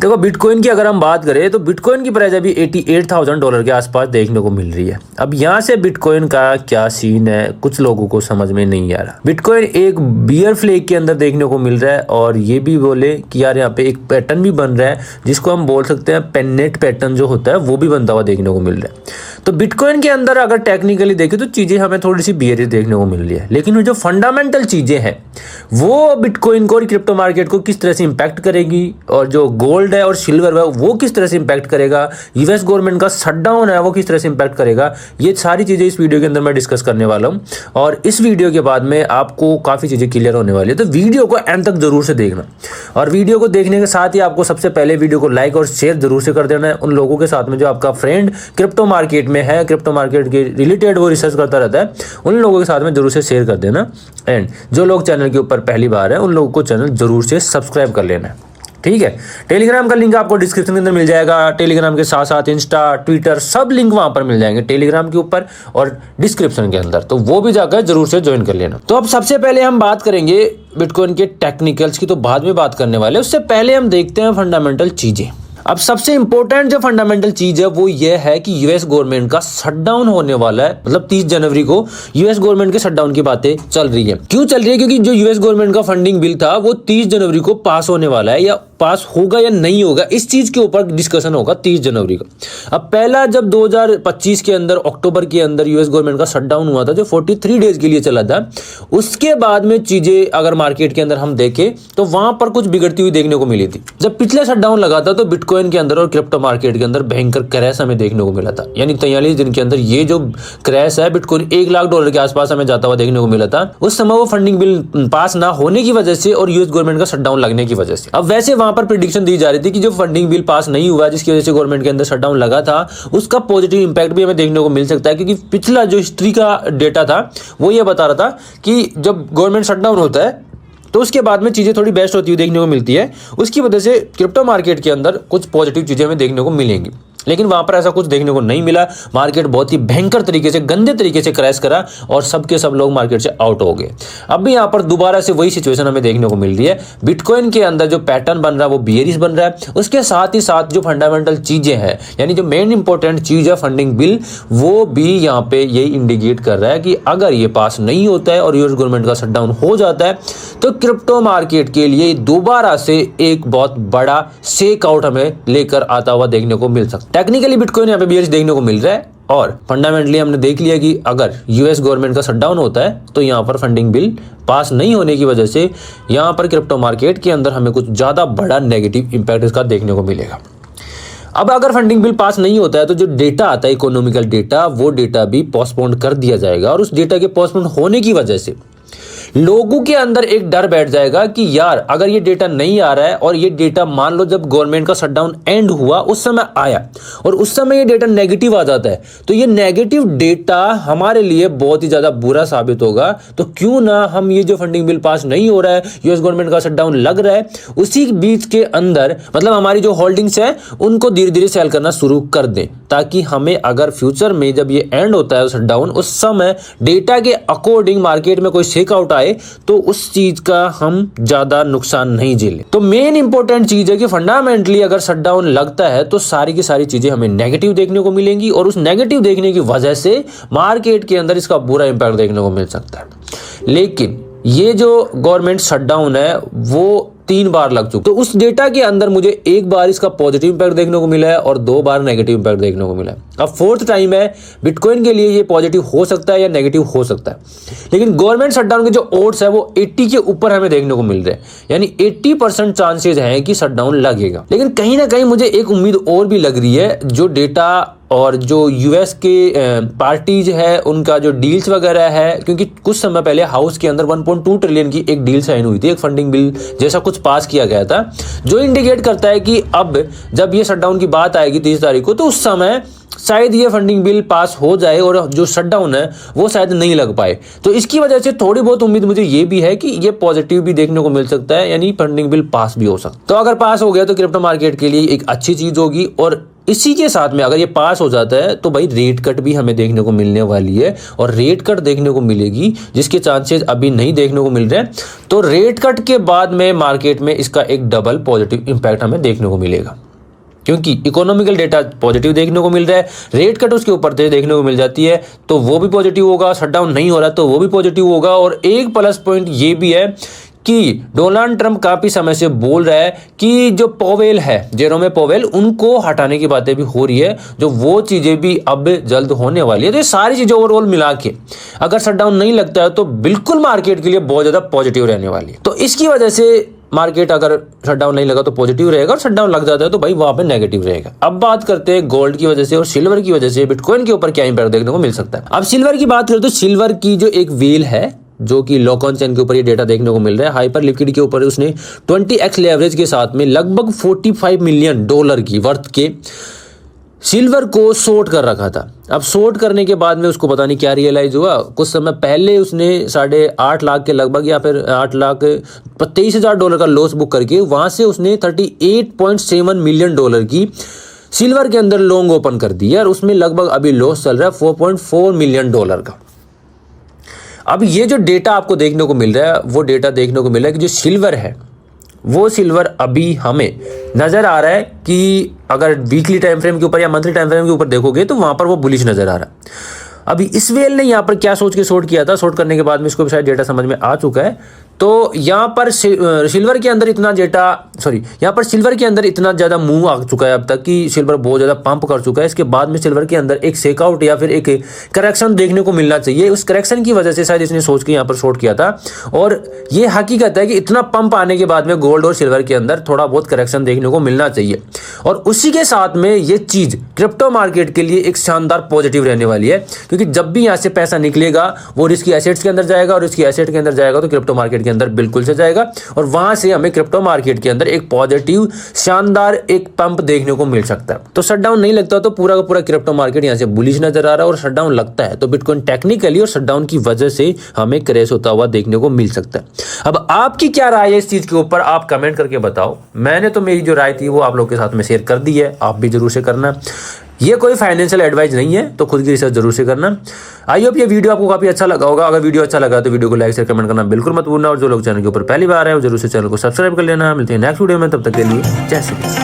देखो बिटकॉइन की अगर हम बात करें तो बिटकॉइन की प्राइस अभी $88,000 के आसपास देखने को मिल रही है। अब यहाँ से बिटकॉइन का क्या सीन है कुछ लोगों को समझ में नहीं आ रहा। बिटकॉइन एक बियर फ्लैग के अंदर देखने को मिल रहा है और ये भी बोले कि यार यहाँ पे एक पैटर्न भी बन रहा है जिसको हम बोल सकते हैं पेन्नेट पैटर्न जो होता है वो भी बनता हुआ देखने को मिल रहा है। तो बिटकॉइन के अंदर अगर टेक्निकली देखें तो चीज़ें हमें थोड़ी सी बियरिश देखने को मिल रही है, लेकिन जो फंडामेंटल चीज़ें हैं वो बिटकॉइन को और क्रिप्टो मार्केट को किस तरह से इम्पैक्ट करेगी, और जो गोल्ड है और सिल्वर है वो किस तरह से इम्पैक्ट करेगा, यूएस गवर्नमेंट का शटडाउन है वो किस तरह से इम्पैक्ट करेगा, ये सारी चीज़ें इस वीडियो के अंदर मैं डिस्कस करने वाला हूँ। और इस वीडियो के बाद में आपको काफ़ी चीज़ें क्लियर होने वाली है, तो वीडियो को एंड तक जरूर से देखना। और वीडियो को देखने के साथ ही आपको सबसे पहले वीडियो को लाइक और शेयर जरूर से कर देना है उन लोगों के साथ में जो आपका फ्रेंड क्रिप्टो मार्केट में है, क्रिप्टो मार्केट के रिलेटेड वो रिसर्च करता रहता है, उन लोगों के साथ में जरूर से शेयर कर देना। एंड जो लोग चैनल के ऊपर पहली बार है उन लोगों को चैनल जरूर से सब्सक्राइब कर लेना है, ठीक है। टेलीग्राम का लिंक आपको डिस्क्रिप्शन के अंदर मिल जाएगा। टेलीग्राम के साथ साथ इंस्टा, ट्विटर सब लिंक वहां पर मिल जाएंगे टेलीग्राम के ऊपर और डिस्क्रिप्शन के अंदर, तो वो भी जाकर जरूर से ज्वाइन कर लेना। तो अब सबसे पहले हम बात करेंगे बिटकॉइन के टेक्निकल्स की, तो बाद में बात करने वाले, उससे पहले हम देखते हैं फंडामेंटल चीजें। अब सबसे इंपॉर्टेंट जो फंडामेंटल चीज है वो ये है कि यूएस गवर्नमेंट का शटडाउन होने वाला है, मतलब 30 जनवरी को यूएस गवर्नमेंट के शटडाउन की बातें चल रही है। क्यों चल रही है? क्योंकि जो यूएस गवर्नमेंट का फंडिंग बिल था वो 30 जनवरी को पास होने वाला है, या पास होगा या नहीं होगा इस चीज के ऊपर डिस्कशन होगा 30 जनवरी को। अब पहला जब 2025 के अंदर अक्टूबर के अंदर यूएस गवर्नमेंट का शटडाउन हुआ था जो 43 डेज के लिए चला था, उसके बाद में चीजें अगर मार्केट के अंदर हम देखें तो वहां पर कुछ बिगड़ती हुई देखने को मिली थी। जब पिछले शटडाउन लगा था तो बिटकॉइन के अंदर और क्रिप्टो मार्केट के अंदर भयंकर क्रैश हमें देखने को मिला था, यानी 43 दिन के अंदर ये जो क्रैश है बिटकॉइन $1 लाख के आसपास हमें जाता हुआ देखने को मिला था। उस समय वो फंडिंग बिल पास ना होने की वजह से और यूएस गवर्नमेंट का शटडाउन लगने की वजह से। अब वैसे वहां पर प्रेडिक्शन दी जा रही थी कि जो फंडिंग बिल पास नहीं हुआ जिसकी वजह से गवर्नमेंट के अंदर शटडाउन लगा था उसका पॉजिटिव इंपैक्ट भी हमें देखने को मिल सकता है, क्योंकि पिछला जो हिस्ट्री का डेटा था वो ये बता रहा था कि जब गवर्नमेंट शटडाउन होता है तो उसके बाद में चीजें थोड़ी बेस्ट होती हुई देखने को मिलती है। उसकी वजह से क्रिप्टो मार्केट के अंदर कुछ पॉजिटिव चीजें हमें देखने को मिलेंगी, लेकिन वहां पर ऐसा कुछ देखने को नहीं मिला। मार्केट बहुत ही भयंकर तरीके से, गंदे तरीके से क्रैश करा और सबके सब लोग मार्केट से आउट हो गए। अब भी यहां पर दोबारा से वही सिचुएशन हमें देखने को मिल रही है। बिटकॉइन के अंदर जो पैटर्न बन रहा है वो बियरिश बन रहा है, उसके साथ ही साथ जो फंडामेंटल चीजें हैं, यानी जो मेन इंपॉर्टेंट चीज है फंडिंग बिल, वो भी यहाँ पे यही इंडिकेट कर रहा है कि अगर ये पास नहीं होता है और यूएस गवर्नमेंट का शटडाउन हो जाता है तो क्रिप्टो मार्केट के लिए दोबारा से एक बहुत बड़ा शेक आउट हमें लेकर आता हुआ देखने को मिल सकता है। टेक्निकली बिटकॉइन यहाँ पे बियरिश देखने को मिल रहा है और फंडामेंटली हमने देख लिया कि अगर यूएस गवर्नमेंट का शटडाउन होता है तो यहाँ पर फंडिंग बिल पास नहीं होने की वजह से यहाँ पर क्रिप्टो मार्केट के अंदर हमें कुछ ज्यादा बड़ा नेगेटिव इंपैक्ट इसका देखने को मिलेगा। अब अगर फंडिंग बिल पास नहीं होता है तो जो डेटा आता है इकोनॉमिकल डेटा, वो डेटा भी पोस्टपोन कर दिया जाएगा और उस डेटा के पोस्टपोन होने की वजह से लोगों के अंदर एक डर बैठ जाएगा कि यार अगर ये डेटा नहीं आ रहा है और ये डेटा मान लो जब गवर्नमेंट का शटडाउन एंड हुआ उस समय आया और उस समय ये डेटा नेगेटिव आ जाता है तो ये नेगेटिव डेटा हमारे लिए बहुत ही ज्यादा बुरा साबित होगा। तो क्यों ना हम ये जो फंडिंग बिल पास नहीं हो रहा है, यूएस गवर्नमेंट का शटडाउन लग रहा है, उसी बीच के अंदर मतलब हमारी जो होल्डिंग्स है उनको धीरे धीरे सेल करना शुरू कर दें, ताकि हमें अगर फ्यूचर में जब ये एंड होता है शटडाउन उस समय डेटा के अकॉर्डिंग मार्केट में कोई शेक आउट आए तो उस चीज का हम ज्यादा नुकसान नहीं झेलें। तो मेन इंपॉर्टेंट चीज है कि फंडामेंटली अगर शटडाउन लगता है तो सारी की सारी चीजें हमें नेगेटिव देखने को मिलेंगी और उस नेगेटिव देखने की वजह से मार्केट के अंदर इसका बुरा इंपैक्ट देखने को मिल सकता है। लेकिन ये जो गवर्नमेंट शटडाउन है वो 3 बार लग चुका, तो उस डेटा के अंदर मुझे 1 बार इसका पॉजिटिव इंपैक्ट देखने को मिला है और 2 बार नेगेटिव इंपैक्ट देखने को मिला है। अब 4th टाइम है बिटकॉइन के लिए ये पॉजिटिव हो सकता है या नेगेटिव हो सकता है, लेकिन गवर्नमेंट शटडाउन के जो ओड्स है वो 80 के ऊपर हमें देखने को मिल रहे हैं, यानी 80% चांसेस हैं कि शटडाउन लगेगा। लेकिन कहीं ना कहीं मुझे एक उम्मीद और भी लग रही है, जो डेटा और जो यूएस के पार्टीज है उनका जो डील्स वगैरह है, क्योंकि कुछ समय पहले हाउस के अंदर 1.2 ट्रिलियन की एक डील साइन हुई थी, एक फंडिंग बिल जैसा कुछ पास किया गया था, जो इंडिकेट करता है कि अब जब ये शटडाउन की बात आएगी 30 तारीख को तो उस समय शायद ये फंडिंग बिल पास हो जाए और जो शटडाउन है वो शायद नहीं लग पाए। तो इसकी वजह से थोड़ी बहुत उम्मीद मुझे ये भी है कि ये पॉजिटिव भी देखने को मिल सकता है, यानी फंडिंग बिल पास भी हो सकता है। तो अगर पास हो गया तो क्रिप्टो मार्केट के लिए एक अच्छी चीज होगी और इसी के साथ में अगर ये पास हो जाता है तो भाई रेट कट भी हमें देखने को मिलने वाली है, और रेट कट देखने को मिलेगी जिसके चांसेस अभी नहीं देखने को मिल रहे हैं। तो रेट कट के बाद में मार्केट में इसका एक डबल पॉजिटिव इंपैक्ट हमें देखने को मिलेगा, क्योंकि इकोनॉमिकल डेटा पॉजिटिव देखने को मिल रहा है, रेट कट उसके ऊपर से देखने को मिल जाती है तो वो भी पॉजिटिव होगा, शटडाउन नहीं हो रहा तो वो भी पॉजिटिव होगा। और एक प्लस पॉइंट ये भी है कि डोनाल्ड ट्रंप काफी समय से बोल रहा है कि जो पॉवेल है, जेरोम पॉवेल, उनको हटाने की बातें भी हो रही है, जो वो चीजें भी अब जल्द होने वाली है। तो ये सारी चीजें ओवरऑल मिला के अगर शटडाउन नहीं लगता है तो बिल्कुल मार्केट के लिए बहुत ज्यादा पॉजिटिव रहने वाली है। तो इसकी वजह से मार्केट अगर शटडाउन नहीं लगा तो पॉजिटिव रहेगा, और शटडाउन लग जाता है तो भाई वहां पे नेगेटिव रहेगा। अब बात करते हैं गोल्ड की वजह से और सिल्वर की वजह से बिटकॉइन के ऊपर क्या इंपैक्ट देखने को मिल सकता है। अब सिल्वर की बात करें तो सिल्वर की जो एक व्हेल है, जो कि लॉकऑन चेन के ऊपर ये डेटा देखने को मिल रहा है, हाइपर लिक्विड के ऊपर उसने 20x लेवरेज के साथ में लगभग $45 मिलियन की वर्थ के सिल्वर को शॉर्ट कर रखा था। अब शॉर्ट करने के बाद में उसको पता नहीं क्या रियलाइज हुआ, कुछ समय पहले उसने 8.5 लाख के लगभग, या फिर $8,23,000 का लॉस बुक करके वहां से उसने $38.7 मिलियन की सिल्वर के अंदर लॉन्ग ओपन कर दी है, और उसमें लगभग अभी लॉस चल रहा है $4.4 मिलियन का। अब ये जो डेटा आपको देखने को मिल रहा है, वो डेटा देखने को मिल रहा है कि जो सिल्वर है, वो सिल्वर अभी हमें नजर आ रहा है कि अगर वीकली टाइम फ्रेम के ऊपर या मंथली टाइम फ्रेम के ऊपर देखोगे तो वहां पर वो बुलिश नजर आ रहा है। अभी इस वेल ने यहाँ पर क्या सोच के शॉर्ट किया था, शॉर्ट करने के बाद में इसको शायद डेटा समझ में आ चुका है। तो यहाँ पर सिल्वर के अंदर इतना यहाँ पर सिल्वर के अंदर इतना ज्यादा मूव आ चुका है अब तक कि सिल्वर बहुत ज्यादा पंप कर चुका है। इसके बाद में सिल्वर के अंदर एक शेकआउट या फिर एक करेक्शन देखने को मिलना चाहिए। उस करेक्शन की वजह से शायद इसने सोच के यहाँ पर शॉर्ट किया था, और ये हकीकत है कि इतना पंप आने के बाद में गोल्ड और सिल्वर के अंदर थोड़ा बहुत करेक्शन देखने को मिलना चाहिए। और उसी के साथ में ये चीज क्रिप्टो मार्केट के लिए एक शानदार पॉजिटिव रहने वाली है, क्योंकि जब भी यहाँ से पैसा निकलेगा वो रिस्की एसेट्स के अंदर जाएगा, और रिस्की एसेट के अंदर जाएगा तो क्रिप्टो मार्केट के अंदर बिल्कुल से जाएगा, और वहां से हमें क्रिप्टो मार्केट के अंदर एक पॉजिटिव शानदार एक पंप देखने को मिल सकता है। तो शटडाउन नहीं लगता तो पूरा का पूरा क्रिप्टो मार्केट यहां से बुलिश नजर आ रहा है, और शटडाउन लगता है तो बिटकॉइन टेक्निकली और शटडाउन की वजह से हमें क्रैश होता हुआ देखने को मिल सकता है। अब आपकी क्या राय है इस चीज के ऊपर, आप कमेंट करके बताओ। मैंने तो मेरी जो राय थी वो आप लोग के साथ में शेयर कर दी है, आप भी जरूर से करना। ये कोई फाइनेंशियल एडवाइस नहीं है, तो खुद की रिसर्च जरूर से करना। आई होप ये वीडियो आपको काफी अच्छा लगा होगा। अगर वीडियो अच्छा लगा तो वीडियो को लाइक शेयर कमेंट करना बिल्कुल मत भूलना, और जो लोग चैनल के ऊपर पहली बार आए वो जरूर से चैनल को सब्सक्राइब कर लेना। मिलते हैं नेक्स्ट वीडियो में, तब तक के लिए जय श्री कृष्ण।